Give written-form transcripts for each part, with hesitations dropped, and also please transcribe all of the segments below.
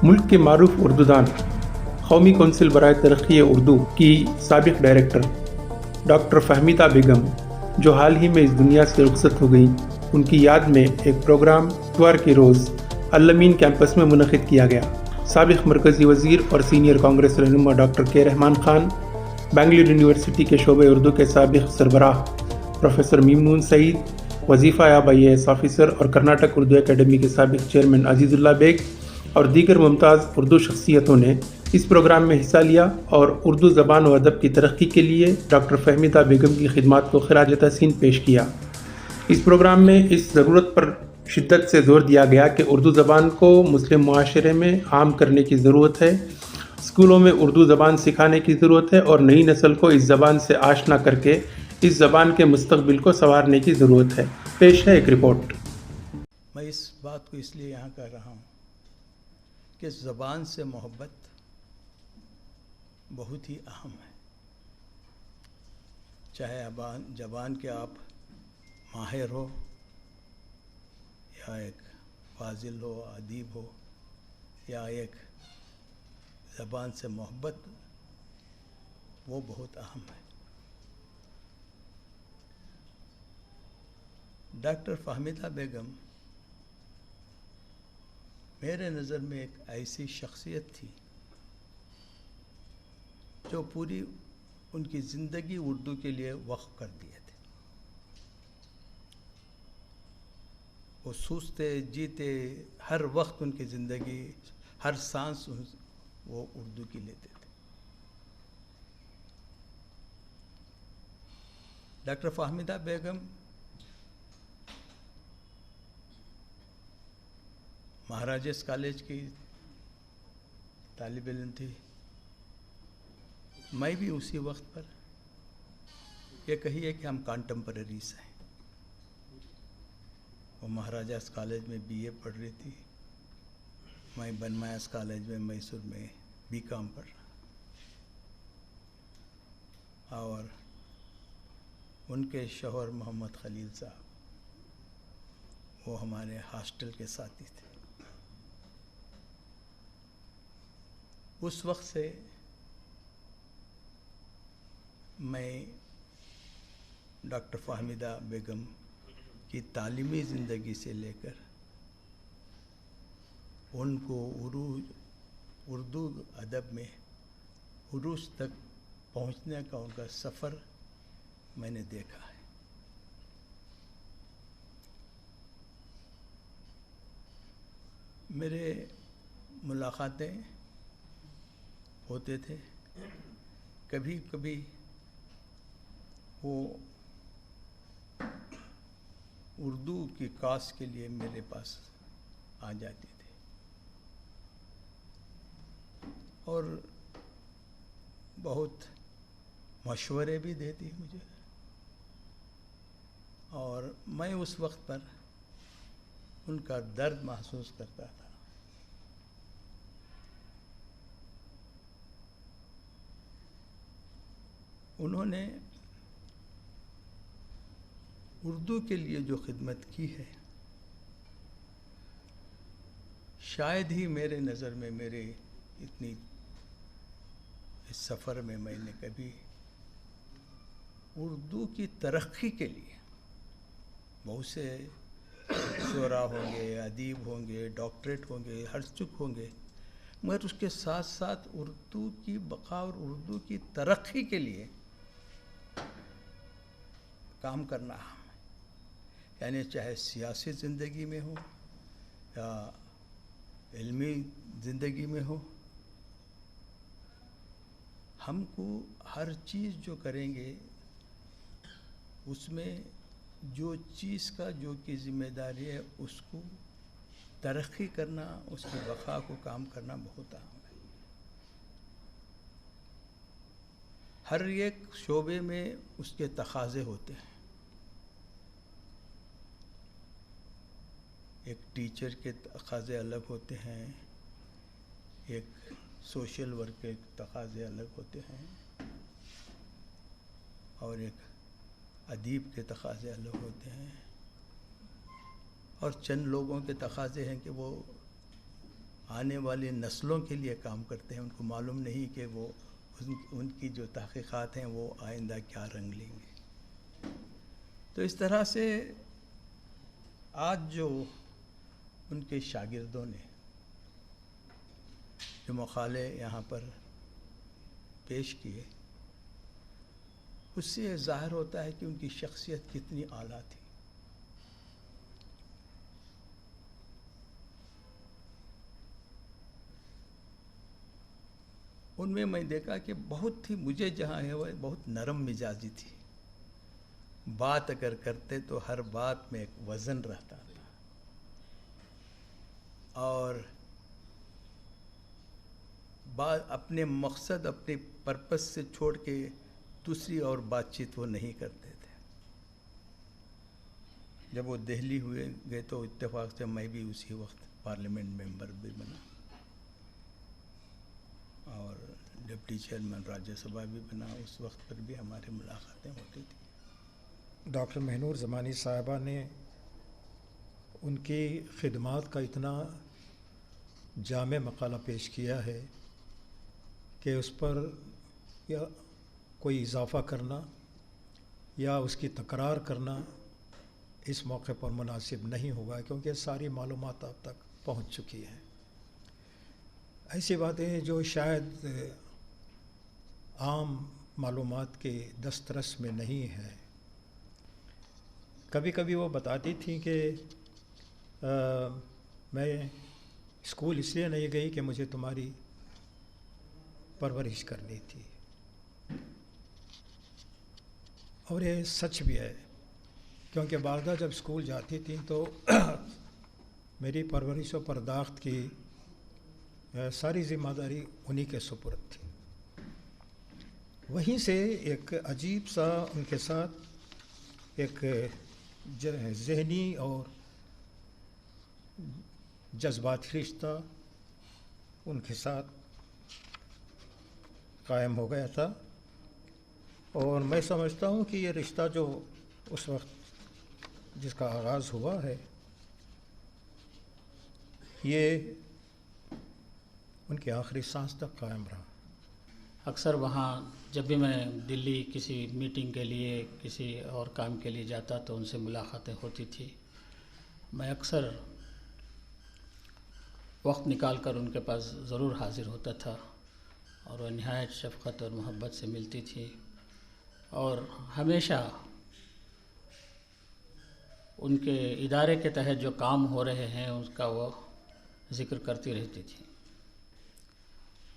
ملک کے معروف اردودان قومی کونسل برائے ترقی اردو کی سابق ڈائریکٹر ڈاکٹر فہمیدہ بیگم جو حال ہی میں اس دنیا سے رخصت ہو گئیں، ان کی یاد میں ایک پروگرام اتوار کے روز الامین کیمپس میں منعقد کیا گیا۔ سابق مرکزی وزیر اور سینئر کانگریس رہنما ڈاکٹر کے رحمان خان، بنگلور یونیورسٹی کے شعبہ اردو کے سابق سربراہ پروفیسر میمون سعید، وظیفہ یاب IAS آفیسر اور کرناٹک اردو اکیڈمی کے سابق چیئرمین عزیز اللہ بیگ اور دیگر ممتاز اردو شخصیتوں نے اس پروگرام میں حصہ لیا اور اردو زبان و ادب کی ترقی کے لیے ڈاکٹر فہمیدہ بیگم کی خدمات کو خراج تحسین پیش کیا۔ اس پروگرام میں اس ضرورت پر شدت سے زور دیا گیا کہ اردو زبان کو مسلم معاشرے میں عام کرنے کی ضرورت ہے، اسکولوں میں اردو زبان سکھانے کی ضرورت ہے اور نئی نسل کو اس زبان سے آشنا کر کے اس زبان کے مستقبل کو سنوارنے کی ضرورت ہے۔ پیش ہے ایک رپورٹ۔ میں اس بات کو اس لیے یہاں کر رہا ہوں کہ زبان سے محبت بہت ہی اہم ہے، چاہے زبان کے آپ ماہر ہو یا ایک فاضل ہو، ادیب ہو، یا ایک زبان سے محبت، وہ بہت اہم ہے۔ ڈاکٹر فہمیدہ بیگم میرے نظر میں ایک ایسی شخصیت تھی جو پوری ان کی زندگی اردو کے لیے وقف کر دیے تھے۔ وہ سوچتے جیتے ہر وقت ان کی زندگی، ہر سانس وہ اردو کی لیتے تھے۔ ڈاکٹر فہمیدہ بیگم مہاراجاس کالج کی طالب علم تھی۔ میں بھی اسی وقت پر یہ کہیے کہ ہم کانٹمپریریز ہیں۔ وہ مہاراجاس کالج میں BA پڑھ رہی تھی، میں بنمایاس کالج میں میسور میں BCom پڑھ رہا، اور ان کے شوہر محمد خلیل صاحب وہ ہمارے ہاسٹل کے ساتھی تھے۔ اس وقت سے میں ڈاکٹر فہمیدہ بیگم کی تعلیمی زندگی سے لے کر ان کو اردو ادب میں عروج تک پہنچنے کا ان کا سفر میں نے دیکھا ہے۔ میرے ملاقاتیں ہوتے تھے، کبھی کبھی وہ اردو کی کلاس کے لیے میرے پاس آ جاتی تھی اور بہت مشورے بھی دیتی مجھے، اور میں اس وقت پر ان کا درد محسوس کرتا تھا۔ انہوں نے اردو کے لیے جو خدمت کی ہے، شاید ہی میرے نظر میں میرے اتنی اس سفر میں نے کبھی اردو کی ترقی کے لیے، بہت سے شعراء ہوں گے، ادیب ہوں گے، ڈاکٹریٹ ہوں گے، ہر چک ہوں گے، مگر اس کے ساتھ ساتھ اردو کی بقا اور اردو کی ترقی کے لیے کام کرنا ہے، یعنی چاہے سیاسی زندگی میں ہو یا علمی زندگی میں ہو، ہم کو ہر چیز جو کریں گے اس میں جو چیز کا جو کی ذمہ داری ہے، اس کو ترقی کرنا، اس کی بقا کو کام کرنا بہت اہم ہے۔ ہر ایک شعبے میں اس کے تقاضے ہوتے ہیں۔ ایک ٹیچر کے تقاضے الگ ہوتے ہیں، ایک سوشل ورک کے تقاضے الگ ہوتے ہیں، اور ایک ادیب کے تقاضے الگ ہوتے ہیں، اور چند لوگوں کے تقاضے ہیں کہ وہ آنے والی نسلوں کے لیے کام کرتے ہیں. ان کو معلوم نہیں کہ وہ ان کی جو تحقیقات ہیں وہ آئندہ کیا رنگ لیں گے. تو اس طرح سے آج جو ان کے شاگردوں نے جو مقالے یہاں پر پیش کیے، اس سے یہ ظاہر ہوتا ہے کہ ان کی شخصیت کتنی اعلیٰ تھی. ان میں دیکھا کہ بہت ہی، مجھے جہاں ہے وہ بہت نرم مزاجی تھی. بات اگر کرتے تو ہر بات میں ایک وزن رہتا تھا، اور بات اپنے مقصد، اپنے پرپس سے چھوڑ کے دوسری اور بات چیت وہ نہیں کرتے تھے. جب وہ دہلی گئے تو اتفاق سے میں بھی اسی وقت پارلیمنٹ ممبر بھی بنا اور ڈپٹی چیئرمین راجیہ سبھا بھی بنا. اس وقت پر بھی ہماری ملاقاتیں ہوتی تھیں. ڈاکٹر مہنور زمانی صاحبہ نے ان کی خدمات کا اتنا جامع مقالہ پیش کیا ہے کہ اس پر یا کوئی اضافہ کرنا یا اس کی تکرار کرنا اس موقع پر مناسب نہیں ہوگا، کیونکہ ساری معلومات اب تک پہنچ چکی ہیں. ایسی باتیں ہیں جو شاید عام معلومات کے دسترس میں نہیں ہیں. کبھی کبھی وہ بتاتی تھیں کہ میں اسکول اس لیے نہیں گئی کہ مجھے تمہاری پرورش کرنی تھی. اور یہ سچ بھی ہے، کیونکہ والدہ جب اسکول جاتی تھیں تو میری پرورش و پرداخت کی ساری ذمہ داری انہی کے سپرد تھی. وہیں سے ایک عجیب سا ان کے ساتھ ایک ذہنی اور جذباتی رشتہ ان کے ساتھ قائم ہو گیا تھا. اور میں سمجھتا ہوں کہ یہ رشتہ جو اس وقت جس کا آغاز ہوا ہے، یہ ان کی آخری سانس تک قائم رہا. اکثر وہاں جب بھی میں دلی کسی میٹنگ کے لیے، کسی اور کام کے لیے جاتا تو ان سے ملاقاتیں ہوتی تھی. میں اکثر وقت نکال کر ان کے پاس ضرور حاضر ہوتا تھا، اور وہ نہایت شفقت اور محبت سے ملتی تھی، اور ہمیشہ ان کے ادارے کے تحت جو کام ہو رہے ہیں اس کا وہ ذکر کرتی رہتی تھی،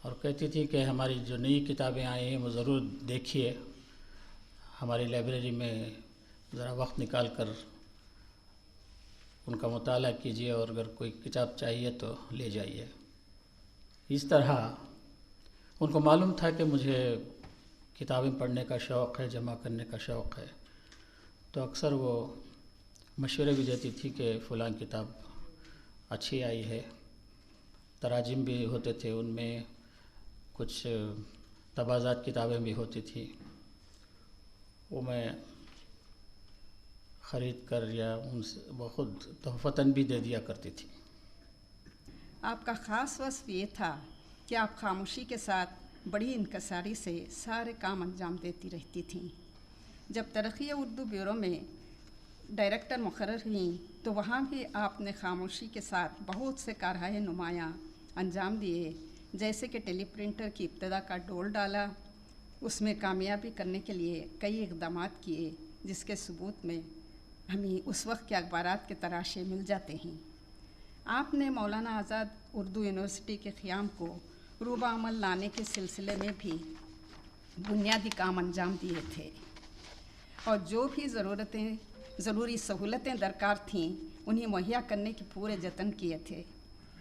اور کہتی تھی کہ ہماری جو نئی کتابیں آئی ہیں وہ ضرور دیکھیے، ہماری لائبریری میں ذرا وقت نکال کر ان کا مطالعہ کیجیے، اور اگر کوئی کتاب چاہیے تو لے جائیے. اس طرح ان کو معلوم تھا کہ مجھے کتابیں پڑھنے کا شوق ہے، جمع کرنے کا شوق ہے، تو اکثر وہ مشورے بھی دیتی تھی کہ فلاں کتاب اچھی آئی ہے. تراجم بھی ہوتے تھے ان میں، کچھ تبازات کتابیں بھی ہوتی تھی، وہ میں خرید کر یا ان سے وہ خود تحفتاً بھی دے دیا کرتی تھی. آپ کا خاص وصف یہ تھا کہ آپ خاموشی کے ساتھ بڑی انکساری سے سارے کام انجام دیتی رہتی تھیں. جب ترقی اردو بیورو میں ڈائریکٹر مقرر ہوئیں تو وہاں بھی آپ نے خاموشی کے ساتھ بہت سے کارہائے نمایاں انجام دیے، جیسے کہ ٹیلی پرنٹر کی ابتدا کا ڈول ڈالا، اس میں کامیابی کرنے کے لیے کئی اقدامات کیے جس کے ثبوت میں ہمیں اس وقت کے اخبارات کے تراشے مل جاتے ہیں. آپ نے مولانا آزاد اردو یونیورسٹی کے قیام کو روبہ عمل لانے کے سلسلے میں بھی بنیادی کام انجام دیے تھے، اور جو بھی ضروری سہولتیں درکار تھیں انہیں مہیا کرنے کے پورے جتن کیے تھے.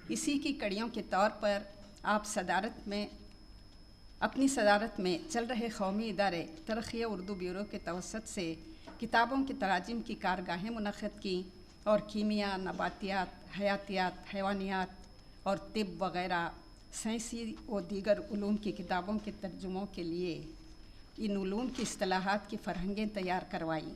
اسی کی کڑیوں کے طور پر آپ اپنی صدارت میں چل رہے قومی ادارے ترقی اردو بیورو کے توسط سے کتابوں کی تراجم کی کارگاہیں منعقد کیں، اور کیمیا، نباتیات، حیاتیات، حیوانیات اور طب وغیرہ سائنسی و دیگر علوم کی کتابوں کے ترجموں کے لیے ان علوم کی اصطلاحات کی فرہنگیں تیار کروائیں.